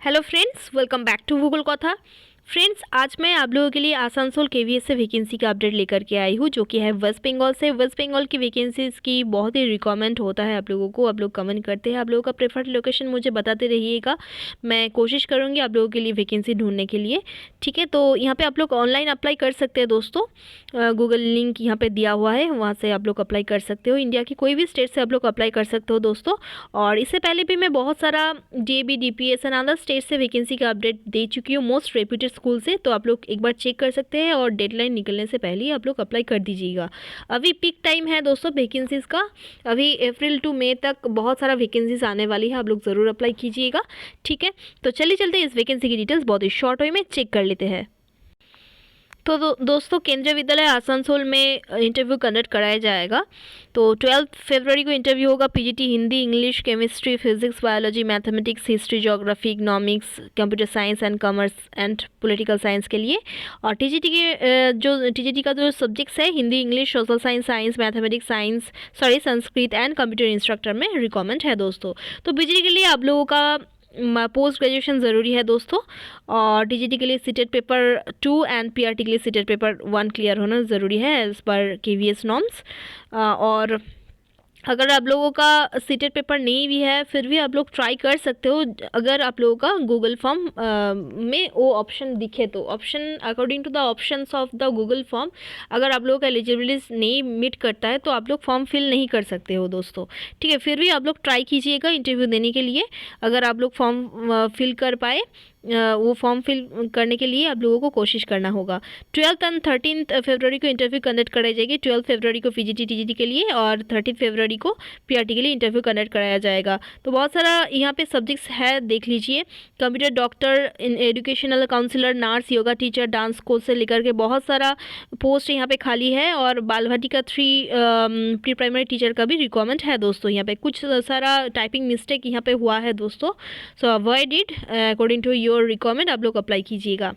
Hello friends, welcome back to Google कथा। Friends, आज मैं आप लोगों के लिए आसनसोल केवीएस से वैकेंसी का अपडेट लेकर के आई हूँ, जो कि है वेस्ट बंगाल से। वेस्ट बंगाल की वैकेंसीज़ की बहुत ही रिक्वायरमेंट होता है आप लोगों को। आप लोग कमेंट करते हैं, आप लोगों का प्रेफर्ड लोकेशन मुझे बताते रहिएगा। मैं कोशिश करूँगी आप लोगों के लिए वैकेंसी ढूंढने के लिए। ठीक है, तो यहाँ पे आप लोग ऑनलाइन अप्लाई कर सकते हैं दोस्तों। गूगल लिंक यहाँ पे दिया हुआ है, वहाँ से आप लोग अप्लाई कर सकते हो। इंडिया की कोई भी स्टेट से आप लोग अप्लाई कर सकते हो दोस्तों। और इससे पहले भी मैं बहुत सारा JB DPS and other state से वैकेंसी का अपडेट दे चुकी हूँ, मोस्ट रेप्यूटेड स्कूल से। तो आप लोग एक बार चेक कर सकते हैं और डेडलाइन निकलने से पहले ही आप लोग अप्लाई कर दीजिएगा। अभी पीक टाइम है दोस्तों वैकेंसीज़ का। अभी अप्रैल टू मई तक बहुत सारा वैकेंसीज आने वाली है, आप लोग ज़रूर अप्लाई कीजिएगा। ठीक है, तो चलिए चलते इस वैकेंसी की डिटेल्स बहुत ही शॉर्ट वे में चेक कर लेते हैं। तो दोस्तों, केंद्रीय विद्यालय आसनसोल में इंटरव्यू कंडक्ट कराया जाएगा। तो 12 फरवरी को इंटरव्यू होगा। PGT Hindi, English, chemistry, physics, biology, mathematics, history, geography, economics, computer science and commerce and political science के लिए। और TGT के जो TGT का जो सब्जेक्ट्स है, Hindi, English, social science, science, mathematics, Sanskrit and computer instructor में रिक्वायरमेंट है दोस्तों। तो PGT के लिए आप लोगों का पोस्ट ग्रेजुएशन ज़रूरी है दोस्तों। और TGT के लिए सीटेट पेपर 2 एंड PRT के लिए सीटेट पेपर 1 क्लियर होना ज़रूरी है एज़ पर KVS नॉर्म्स। और अगर आप लोगों का सीटेट पेपर नहीं भी है, फिर भी आप लोग ट्राई कर सकते हो। अगर आप लोगों का गूगल फॉर्म में वो ऑप्शन दिखे तो, option according to the options of the Google form, अगर आप लोगों का एलिजिबिलिटी नहीं मीट करता है तो आप लोग फॉर्म फिल नहीं कर सकते हो दोस्तों। ठीक है, फिर भी आप लोग ट्राई कीजिएगा इंटरव्यू देने के लिए। अगर आप लोग फॉर्म फिल कर पाए, वो फॉर्म फिल करने के लिए आप लोगों को कोशिश करना होगा। 12 एंड 13 फरवरी को इंटरव्यू कंडक्ट कराई जाएगी। 12 फरवरी को PGT TGT के लिए और 13 फरवरी को PRT के लिए इंटरव्यू कंडक्ट कराया जाएगा। तो बहुत सारा यहाँ पे सब्जेक्ट्स है, देख लीजिए। Computer, doctor, educational counsellor, nurse, yoga teacher, dance coach से लेकर के बहुत सारा पोस्ट यहाँ पे खाली है। और बाल भाटिका 3 प्री प्राइमरी टीचर का भी रिक्वायरमेंट है दोस्तों। यहाँ पे कुछ सारा टाइपिंग मिस्टेक यहाँ पे हुआ है दोस्तों, so avoid it. According to your requirement आप लोग अप्लाई कीजिएगा।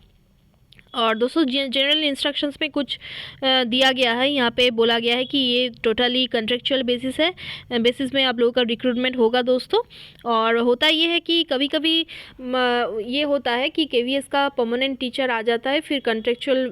और दोस्तों, जनरल इंस्ट्रक्शंस में कुछ दिया गया है, यहाँ पे बोला गया है कि ये टोटली कॉन्ट्रेक्चुअल बेसिस है, बेसिस में आप लोगों का रिक्रूटमेंट होगा दोस्तों। और होता ये है कि कभी कभी ये होता है कि KVS का परमानेंट टीचर आ जाता है, फिर कॉन्ट्रेक्चुअल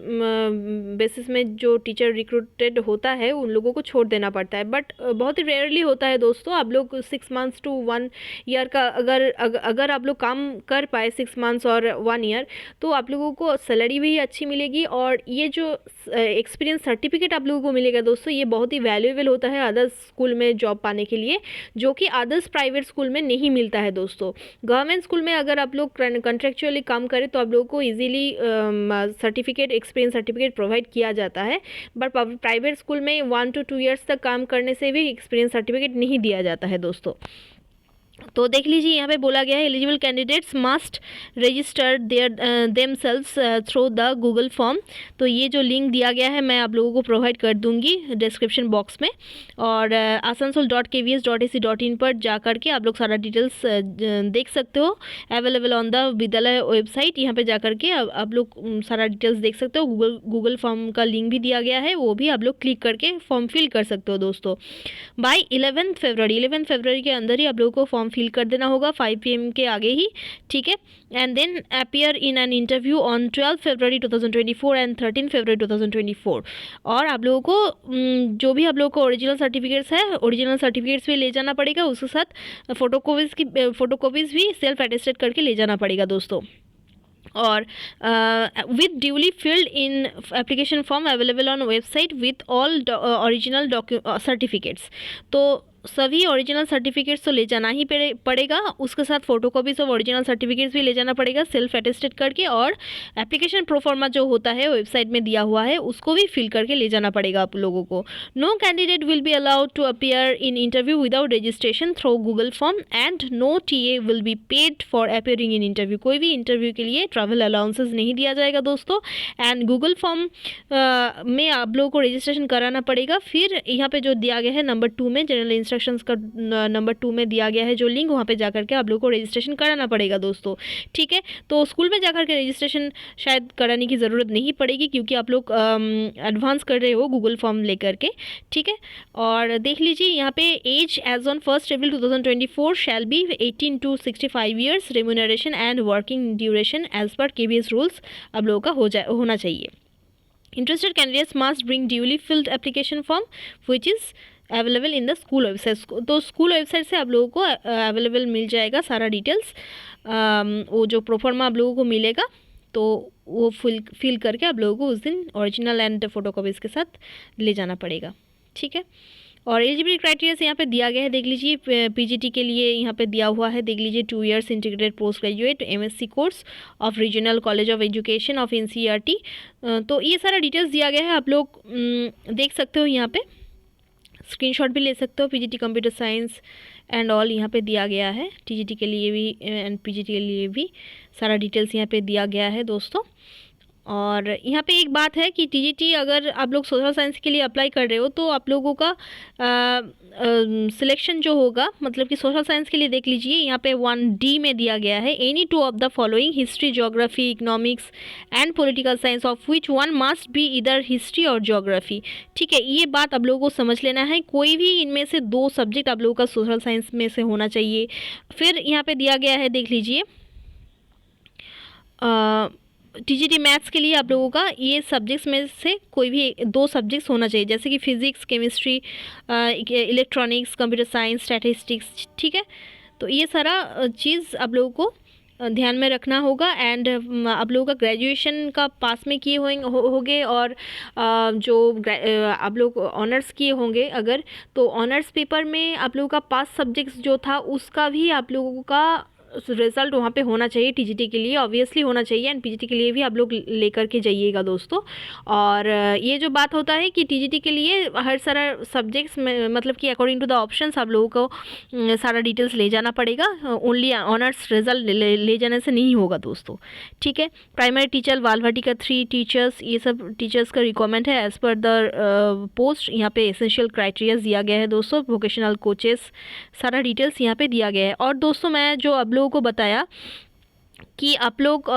बेसिस में जो टीचर रिक्रूटेड होता है उन लोगों को छोड़ देना पड़ता है। बट बहुत ही रेयरली होता है दोस्तों। आप लोग 6 मंथ्स टू 1 ईयर का अगर आप लोग काम कर पाए 6 मंथ्स और 1 ईयर, तो आप लोगों को सैलरी भी अच्छी मिलेगी। और ये जो एक्सपीरियंस सर्टिफिकेट आप लोगों को मिलेगा दोस्तों, ये बहुत ही वैल्यूएबल होता है अदर्स स्कूल में जॉब पाने के लिए, जो कि अदर्स प्राइवेट स्कूल में नहीं मिलता है दोस्तों। गवर्नमेंट स्कूल में अगर आप लोग कॉन्ट्रेक्चुअली काम करें तो आप लोगों को easily certificate, experience certificate provide किया जाता है। बट प्राइवेट स्कूल में 1 to 2 ईयर्स तक काम करने से भी एक्सपीरियंस सर्टिफिकेट नहीं दिया जाता है दोस्तों। तो देख लीजिए, यहाँ पे बोला गया है eligible candidates must register themselves through the Google form. तो ये जो लिंक दिया गया है मैं आप लोगों को प्रोवाइड कर दूंगी डिस्क्रिप्शन बॉक्स में। और asansol.kvs.ac.in पर जा कर के आप लोग सारा डिटेल्स देख सकते हो, अवेलेबल ऑन द विद्यालय वेबसाइट। यहाँ पे जा कर के आप लोग सारा डिटेल्स देख सकते हो। गूगल फॉर्म का लिंक भी दिया गया है, वो भी आप लोग क्लिक करके फॉर्म फिल कर सकते हो दोस्तों। बाय 11 फरवरी के अंदर ही आप लोगों को फॉर्म फिल कर देना होगा, 5 PM के आगे ही। ठीक है, and then appear in an interview on 12 February 2024 and 13 February 2024। और आप लोगों को जो भी आप लोगों को ओरिजिनल सर्टिफिकेट्स है, ओरिजिनल सर्टिफिकेट्स भी ले जाना पड़ेगा, उसके साथ फोटोकॉपीज़ भी सेल्फ अटेस्टेड करके ले जाना पड़ेगा दोस्तों। और with duly filled in application form available on website with all original certificates. तो सभी ओरिजिनल सर्टिफिकेट्स तो ले जाना ही पड़ेगा, उसके साथ फोटोकॉपीज ऑफ ओरिजिनल सर्टिफिकेट्स भी ले जाना पड़ेगा सेल्फ अटेस्टेड करके। और एप्लीकेशन प्रोफॉर्मा जो होता है वेबसाइट में दिया हुआ है उसको भी फिल करके ले जाना पड़ेगा आप लोगों को। No candidate will be allowed to appear in interview without registration through Google form and no TA will be paid for appearing in interview. कोई भी इंटरव्यू के लिए ट्रैवल अलाउंसेस नहीं दिया जाएगा दोस्तों। एंड गूगल फॉर्म में आप लोगों को रजिस्ट्रेशन कराना पड़ेगा। फिर यहाँ पे जो दिया गया है नंबर 2 में जनरल इंस्ट्रक्शंस का नंबर 2 में दिया गया है जो लिंक, वहाँ पे जा करके आप लोग को रजिस्ट्रेशन कराना पड़ेगा दोस्तों, ठीक है। तो स्कूल में जा करके रजिस्ट्रेशन शायद कराने की ज़रूरत नहीं पड़ेगी क्योंकि आप लोग एडवांस कर रहे हो गूगल फॉर्म लेकर के, ठीक है। और देख लीजिए यहाँ पे age age on 1 April 2024 shall be 18 to 65 years, remuneration and working duration as per KVS rules आप लोगों का होना चाहिए। Interested candidates must bring duly filled application form which is available in the school website. तो school website से आप लोगों को अवेलेबल मिल जाएगा सारा डिटेल्स, वो जो प्रोफार्मा आप लोगों को मिलेगा तो वो फिल करके आप लोगों को उस दिन ओरिजिनल एंड फोटोकॉपीज़ के साथ ले जाना पड़ेगा, ठीक है। और एलिजिबिलिटी क्राइटेरिया यहाँ पे दिया गया है, देख लीजिए PGT के लिए यहाँ पे दिया हुआ है, देख लीजिए 2 years integrated post graduate MSc course of regional college of education of NCERT। तो ये सारा डिटेल्स दिया गया है, आप लोग देख सकते हो, यहाँ पे स्क्रीनशॉट भी ले सकते हो। PGT computer science and all यहाँ पे दिया गया है, TGT के लिए भी एंड PGT के लिए भी सारा डिटेल्स यहाँ पे दिया गया है दोस्तों। और यहाँ पे एक बात है कि TGT अगर आप लोग सोशल साइंस के लिए अप्लाई कर रहे हो तो आप लोगों का सिलेक्शन जो होगा, मतलब कि सोशल साइंस के लिए देख लीजिए यहाँ पे 1D में दिया गया है, any 2 of the following history, geography, economics and political science of which one must be इधर हिस्ट्री और ज्योग्राफी, ठीक है। ये बात आप लोगों को समझ लेना है, कोई भी इनमें से 2 सब्जेक्ट आप लोगों का सोशल साइंस में से होना चाहिए। फिर यहाँ पे दिया गया है, देख लीजिए TGT मैथ्स के लिए आप लोगों का ये सब्जेक्ट्स में से कोई भी 2 सब्जेक्ट्स होना चाहिए, जैसे कि physics, chemistry, electronics, computer science, statistics, ठीक है। तो ये सारा चीज़ आप लोगों को ध्यान में रखना होगा। एंड आप लोगों का ग्रेजुएशन का पास में किए होंगे और जो आप लोग ऑनर्स किए होंगे अगर, तो ऑनर्स पेपर में आप लोगों का पास सब्जेक्ट्स जो था उसका भी आप लोगों का रिज़ल्ट वहाँ पे होना चाहिए। TGT के लिए ऑब्वियसली होना चाहिए एंड PGT के लिए भी आप लोग लेकर के जाइएगा दोस्तों। और ये जो बात होता है कि TGT के लिए हर सारा सब्जेक्ट्स में, मतलब कि अकॉर्डिंग टू द ऑप्शंस आप लोगों को सारा डिटेल्स ले जाना पड़ेगा, ओनली ऑनर्स रिजल्ट ले जाने से नहीं होगा दोस्तों, ठीक है। प्राइमरी टीचर वालभाटी का 3 टीचर्स, ये सब टीचर्स का रिक्वायरमेंट है एज़ पर द पोस्ट। यहाँ पे एसेंशियल क्राइटेरिया दिया गया है दोस्तों, वोकेशनल कोचेस, सारा डिटेल्स यहाँ पे दिया गया है। और दोस्तों मैं जो आप लोगों को बताया कि आप लोग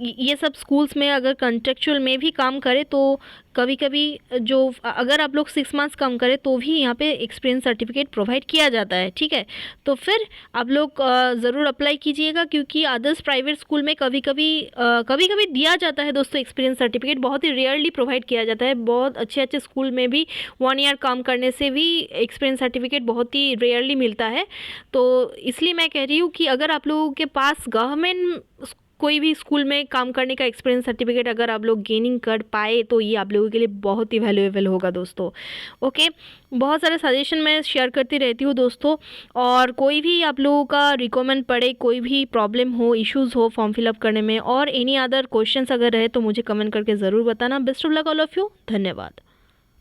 ये सब स्कूल्स में अगर कॉन्ट्रेक्चुअल में भी काम करें तो कभी कभी जो अगर आप लोग 6 मंथ्स काम करें तो भी यहाँ पे एक्सपीरियंस सर्टिफिकेट प्रोवाइड किया जाता है, ठीक है। तो फिर आप लोग ज़रूर अप्लाई कीजिएगा क्योंकि अदर्स प्राइवेट स्कूल में कभी कभी दिया जाता है दोस्तों एक्सपीरियंस सर्टिफिकेट, बहुत ही रेयरली प्रोवाइड किया जाता है। बहुत अच्छे स्कूल में भी 1 ईयर काम करने से भी एक्सपीरियंस सर्टिफिकेट बहुत ही रेयरली मिलता है। तो इसलिए मैं कह रही हूँ कि अगर आप लोगों के पास गवर्नमेंट कोई भी स्कूल में काम करने का एक्सपीरियंस सर्टिफिकेट अगर आप लोग गेनिंग कर पाए तो ये आप लोगों के लिए बहुत ही वैल्यूएबल होगा दोस्तों, ओके। बहुत सारे सजेशन मैं शेयर करती रहती हूँ दोस्तों, और कोई भी आप लोगों का रिकमेंड पड़े, कोई भी प्रॉब्लम हो, इश्यूज़ हो फॉर्म फिलअप करने में और एनी अदर क्वेश्चंस अगर रहे तो मुझे कमेंट करके ज़रूर बताना। Best of luck all of you, धन्यवाद।